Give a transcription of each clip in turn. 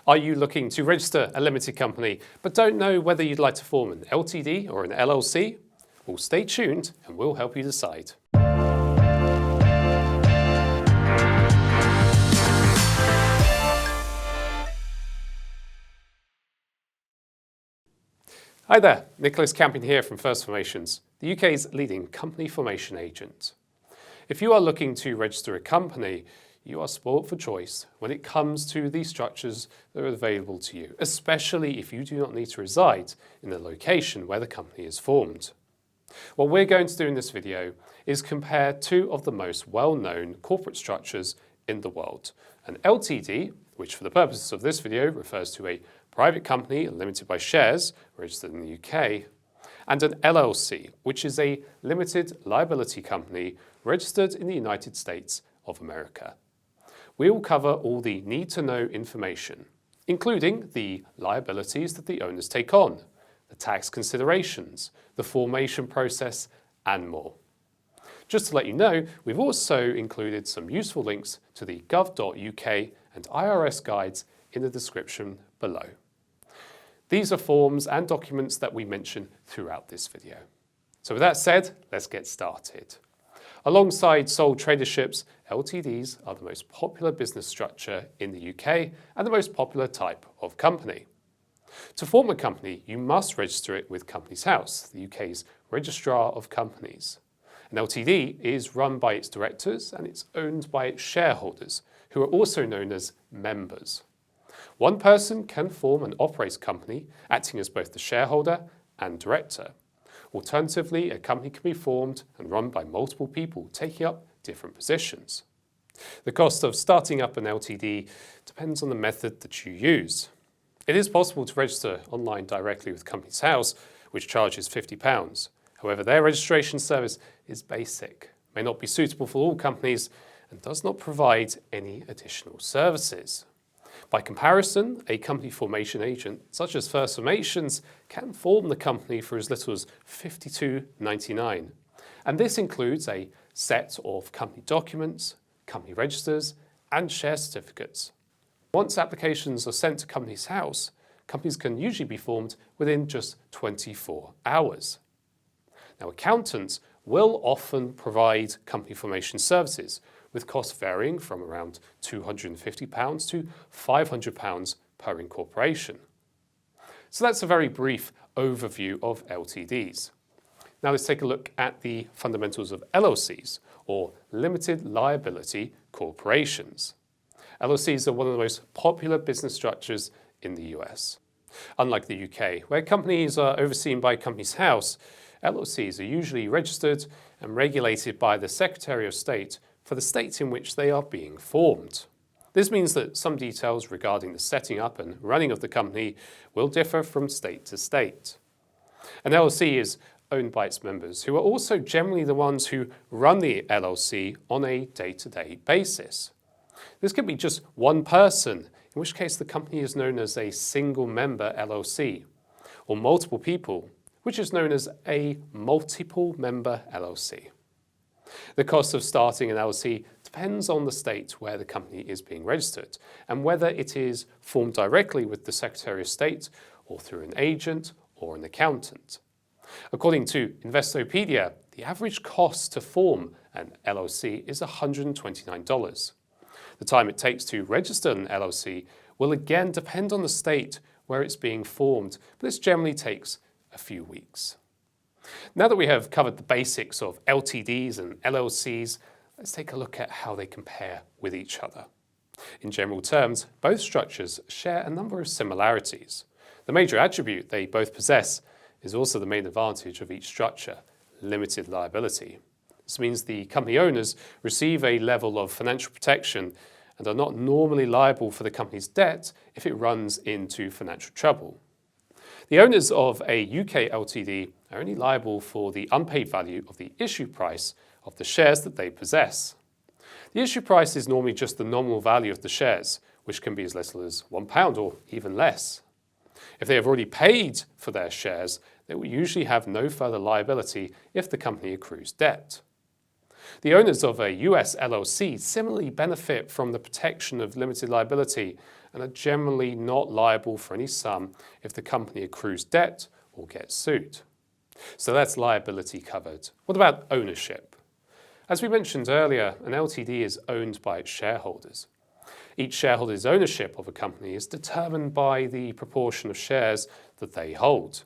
Are you looking to register a limited company but don't know whether you'd like to form an LTD or an LLC? Well, stay tuned and we'll help you decide. Hi there, Nicholas Campion here from First Formations, the UK's leading company formation agent. If you are looking to register a company, you are spoilt for choice when it comes to the structures that are available to you, especially if you do not need to reside in the location where the company is formed. What we're going to do in this video is compare two of the most well-known corporate structures in the world. An LTD, which for the purposes of this video refers to a private company limited by shares registered in the UK, and an LLC, which is a limited liability company registered in the United States of America. We will cover all the need-to-know information, including the liabilities that the owners take on, the tax considerations, the formation process, and more. Just to let you know, we've also included some useful links to the gov.uk and IRS guides in the description below. These are forms and documents that we mention throughout this video. So with that said, let's get started. Alongside sole traderships, LTDs are the most popular business structure in the UK and the most popular type of company. To form a company, you must register it with Companies House, the UK's Registrar of Companies. An LTD is run by its directors and it's owned by its shareholders, who are also known as members. One person can form and operate a company, acting as both the shareholder and director. Alternatively, a company can be formed and run by multiple people, taking up different positions. The cost of starting up an LTD depends on the method that you use. It is possible to register online directly with Companies House, which charges £50. However, their registration service is basic, may not be suitable for all companies, and does not provide any additional services. By comparison, a company formation agent, such as First Formations, can form the company for as little as £52.99. And this includes a set of company documents, company registers, and share certificates. Once applications are sent to Companies House, companies can usually be formed within just 24 hours. Now, accountants will often provide company formation services, with costs varying from around £250 to £500 per incorporation. So that's a very brief overview of LTDs. Now let's take a look at the fundamentals of LLCs, or limited liability corporations. LLCs are one of the most popular business structures in the US. Unlike the UK, where companies are overseen by Companies House, LLCs are usually registered and regulated by the Secretary of State for the state in which they are being formed. This means that some details regarding the setting up and running of the company will differ from state to state. An LLC is owned by its members, who are also generally the ones who run the LLC on a day-to-day basis. This can be just one person, in which case the company is known as a single-member LLC, or multiple people, which is known as a multiple-member LLC. The cost of starting an LLC depends on the state where the company is being registered and whether it is formed directly with the Secretary of State or through an agent or an accountant. According to Investopedia, the average cost to form an LLC is $129. The time it takes to register an LLC will again depend on the state where it's being formed, but this generally takes a few weeks. Now that we have covered the basics of LTDs and LLCs, let's take a look at how they compare with each other. In general terms, both structures share a number of similarities. The major attribute they both possess is also the main advantage of each structure: limited liability. This means the company owners receive a level of financial protection and are not normally liable for the company's debt if it runs into financial trouble. The owners of a UK LTD are only liable for the unpaid value of the issue price of the shares that they possess. The issue price is normally just the nominal value of the shares, which can be as little as £1 or even less. If they have already paid for their shares, they will usually have no further liability if the company accrues debt. The owners of a US LLC similarly benefit from the protection of limited liability and are generally not liable for any sum if the company accrues debt or gets sued. So that's liability covered. What about ownership? As we mentioned earlier, an LTD is owned by its shareholders. Each shareholder's ownership of a company is determined by the proportion of shares that they hold.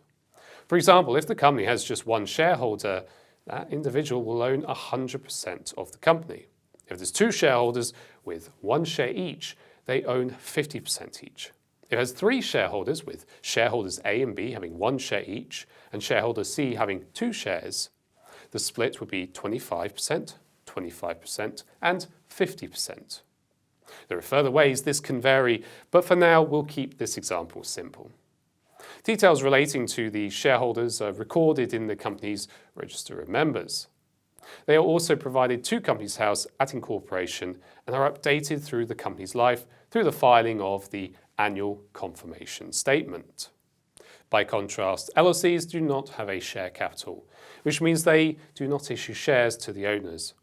For example, if the company has just one shareholder, that individual will own 100% of the company. If there's two shareholders with one share each, they own 50% each. If it has three shareholders, with shareholders A and B having one share each, and shareholder C having two shares, the split would be 25%, 25%, and 50%. There are further ways this can vary, but for now we'll keep this example simple. Details relating to the shareholders are recorded in the company's register of members. They are also provided to Companies House at incorporation and are updated through the company's life through the filing of the annual confirmation statement. By contrast, LLCs do not have a share capital, which means they do not issue shares to the owners.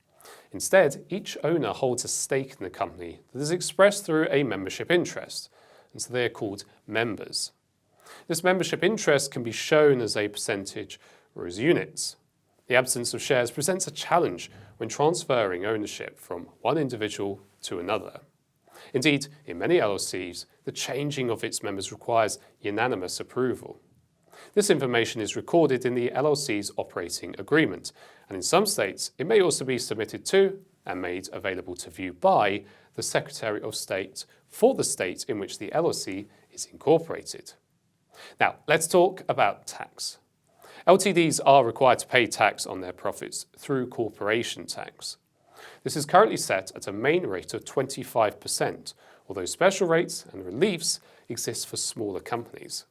Instead, each owner holds a stake in the company that is expressed through a membership interest, and so they are called members. This membership interest can be shown as a percentage or as units. The absence of shares presents a challenge when transferring ownership from one individual to another. Indeed, in many LLCs, the changing of its members requires unanimous approval. This information is recorded in the LLC's operating agreement, and in some states, it may also be submitted to and made available to view by the Secretary of State for the state in which the LLC is incorporated. Now, let's talk about tax. LTDs are required to pay tax on their profits through corporation tax. This is currently set at a main rate of 25%, although special rates and reliefs exist for smaller companies.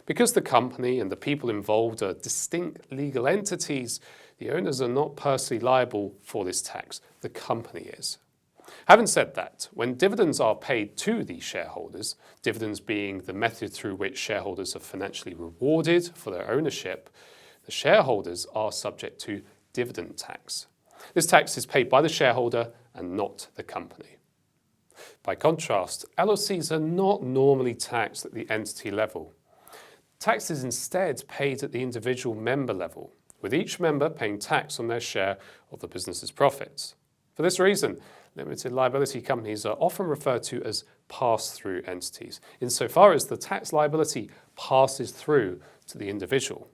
Because the company and the people involved are distinct legal entities, the owners are not personally liable for this tax. The company is. Having said that, when dividends are paid to the shareholders, dividends being the method through which shareholders are financially rewarded for their ownership, the shareholders are subject to dividend tax. This tax is paid by the shareholder and not the company. By contrast, LLCs are not normally taxed at the entity level. Tax is instead paid at the individual member level, with each member paying tax on their share of the business's profits. For this reason, limited liability companies are often referred to as pass-through entities, insofar as the tax liability passes through to the individual.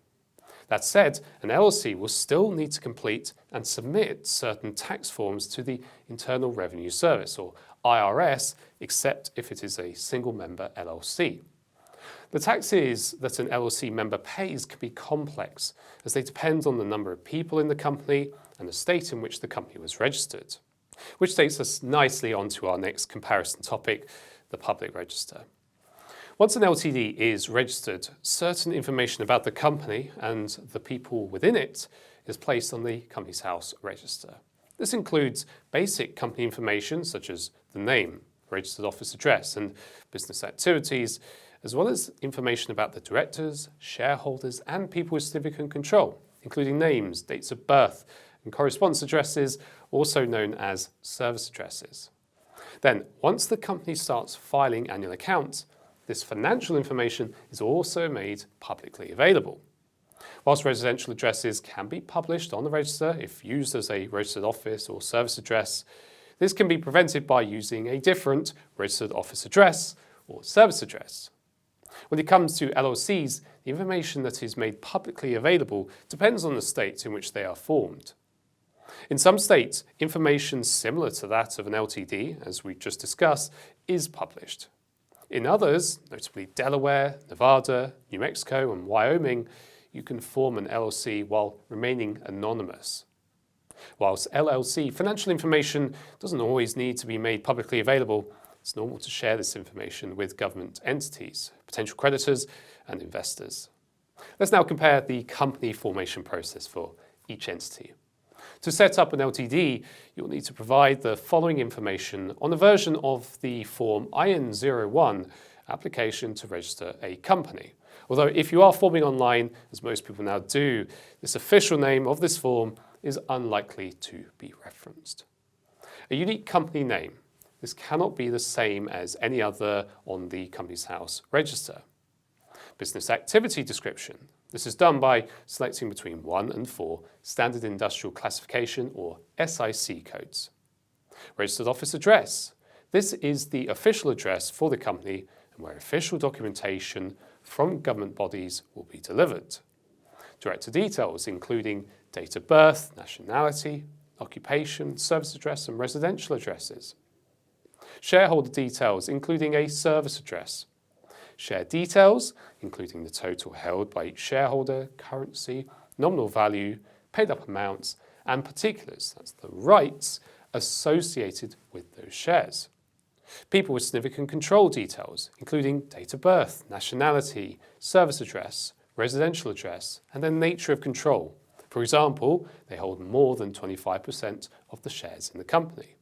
That said, an LLC will still need to complete and submit certain tax forms to the Internal Revenue Service, or IRS, except if it is a single-member LLC. The taxes that an LLC member pays can be complex, as they depend on the number of people in the company and the state in which the company was registered, which takes us nicely onto our next comparison topic, the public register. Once an LTD is registered, certain information about the company and the people within it is placed on the Companies House register. This includes basic company information such as the name, registered office address, and business activities, as well as information about the directors, shareholders, and people with significant control, including names, dates of birth, and correspondence addresses, also known as service addresses. Then, once the company starts filing annual accounts, this financial information is also made publicly available. Whilst residential addresses can be published on the register if used as a registered office or service address, this can be prevented by using a different registered office address or service address. When it comes to LLCs, the information that is made publicly available depends on the state in which they are formed. In some states, information similar to that of an LTD, as we just discussed, is published. In others, notably Delaware, Nevada, New Mexico, and Wyoming, you can form an LLC while remaining anonymous. Whilst LLC financial information doesn't always need to be made publicly available, it's normal to share this information with government entities, potential creditors, and investors. Let's now compare the company formation process for each entity. To set up an LTD, you'll need to provide the following information on a version of the Form IN01 application to register a company. Although if you are forming online, as most people now do, this official name of this form is unlikely to be referenced. A unique company name. this cannot be the same as any other on the Companies House register. Business activity description. This is done by selecting between 1 and 4 Standard Industrial Classification or SIC codes. Registered office address. This is the official address for the company and where official documentation from government bodies will be delivered. Director details, including date of birth, nationality, occupation, service address and residential addresses. Shareholder details, including a service address. Share details, including the total held by each shareholder, currency, nominal value, paid up amounts, and particulars, that's the rights associated with those shares. People with significant control details, including date of birth, nationality, service address, residential address, and the nature of control. For example, they hold more than 25% of the shares in the company.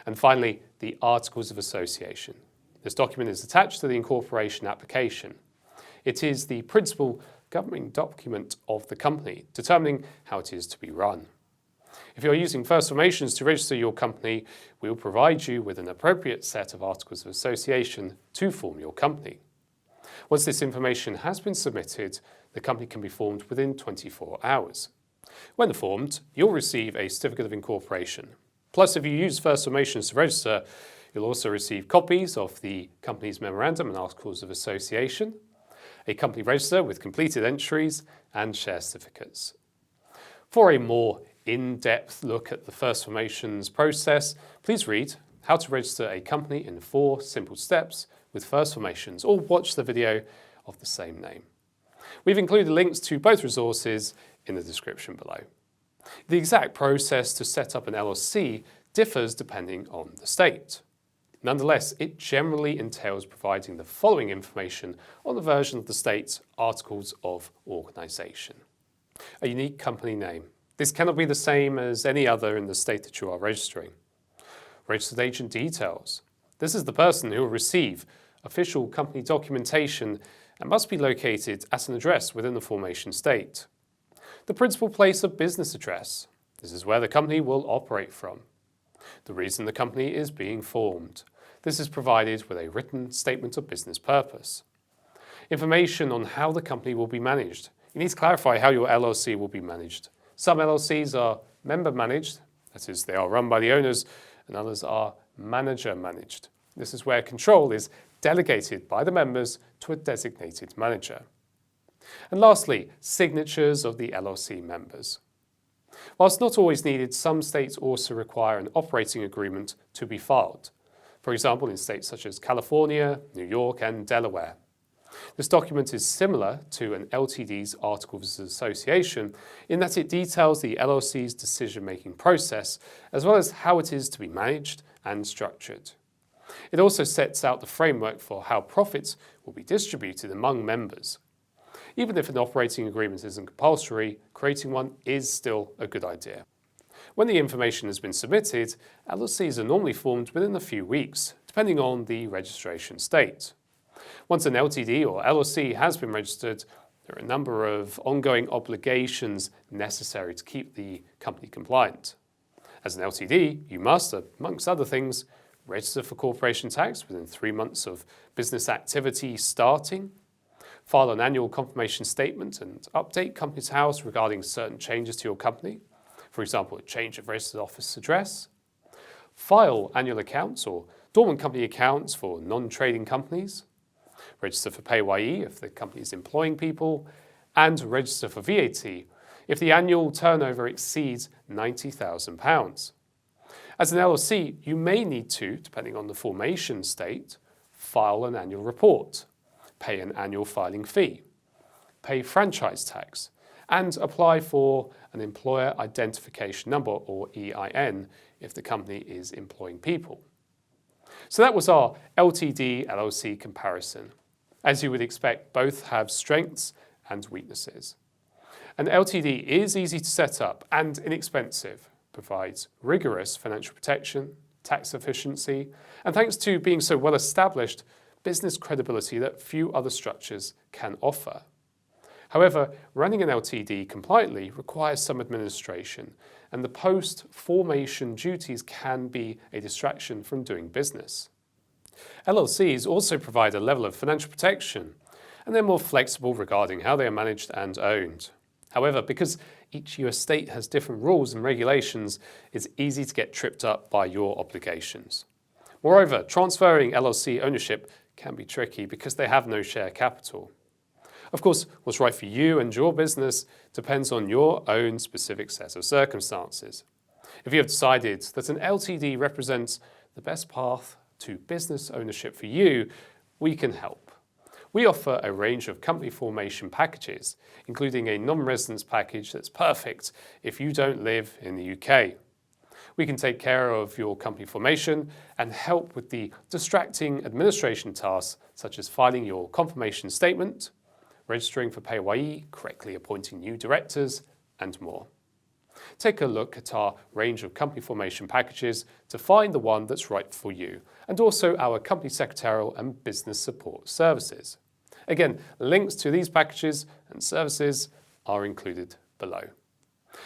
And finally, the Articles of Association. This document is attached to the incorporation application. It is the principal governing document of the company, determining how it is to be run. If you are using First Formations to register your company, we will provide you with an appropriate set of Articles of Association to form your company. Once this information has been submitted, the company can be formed within 24 hours. When formed, you'll receive a Certificate of Incorporation. Plus, if you use First Formations to register, you'll also receive copies of the company's Memorandum and Articles of Association, a company register with completed entries, and share certificates. For a more in-depth look at the First Formations process, please read How to Register a Company in 4 Simple Steps with First Formations, or watch the video of the same name. We've included links to both resources in the description below. The exact process to set up an LLC differs depending on the state. Nonetheless, it generally entails providing the following information on the version of the state's Articles of Organisation. A unique company name. This cannot be the same as any other in the state that you are registering. Registered agent details. This is the person who will receive official company documentation and must be located at an address within the formation state. The principal place of business address. This is where the company will operate from. The reason the company is being formed. This is provided with a written statement of business purpose. Information on how the company will be managed. You need to clarify how your LLC will be managed. Some LLCs are member managed, that is, they are run by the owners, and others are manager managed. This is where control is delegated by the members to a designated manager. And lastly, signatures of the LLC members. Whilst not always needed, some states also require an operating agreement to be filed. For example, in states such as California, New York, and Delaware. This document is similar to an LTD's Articles of Association in that it details the LLC's decision-making process as well as how it is to be managed and structured. It also sets out the framework for how profits will be distributed among members. Even if an operating agreement isn't compulsory, creating one is still a good idea. When the information has been submitted, LLCs are normally formed within a few weeks, depending on the registration state. Once an LTD or LLC has been registered, there are a number of ongoing obligations necessary to keep the company compliant. As an LTD, you must, amongst other things, register for corporation tax within 3 months of business activity starting, file an annual confirmation statement and update Companies House regarding certain changes to your company, for example, a change of registered office address, file annual accounts or dormant company accounts for non-trading companies, register for PAYE if the company is employing people, and register for VAT if the annual turnover exceeds £90,000. As an LLC, you may need to, depending on the formation state, file an annual report, pay an annual filing fee, pay franchise tax, and apply for an Employer Identification Number, or EIN, if the company is employing people. So that was our LTD LLC comparison. As you would expect, both have strengths and weaknesses. An LTD is easy to set up and inexpensive, provides rigorous financial protection, tax efficiency, and thanks to being so well established, business credibility that few other structures can offer. However, running an LTD compliantly requires some administration and the post-formation duties can be a distraction from doing business. LLCs also provide a level of financial protection, and they're more flexible regarding how they are managed and owned. However, because each US state has different rules and regulations, it's easy to get tripped up by your obligations. Moreover, transferring LLC ownership can be tricky because they have no share capital. Of course, what's right for you and your business depends on your own specific set of circumstances. If you have decided that an LTD represents the best path to business ownership for you, we can help. We offer a range of company formation packages, including a non-residence package that's perfect if you don't live in the UK. We can take care of your company formation and help with the distracting administration tasks such as filing your confirmation statement, registering for PAYE, correctly appointing new directors, and more. Take a look at our range of company formation packages to find the one that's right for you, and also our company secretarial and business support services. Again, links to these packages and services are included below.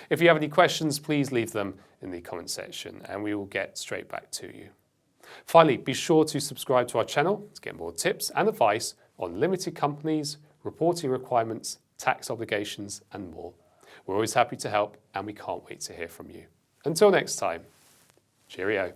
If you have any questions, please leave them in the comment section and we will get straight back to you. Finally, be sure to subscribe to our channel to get more tips and advice on limited companies, reporting requirements, tax obligations, and more. We're always happy to help and we can't wait to hear from you. Until next time, cheerio.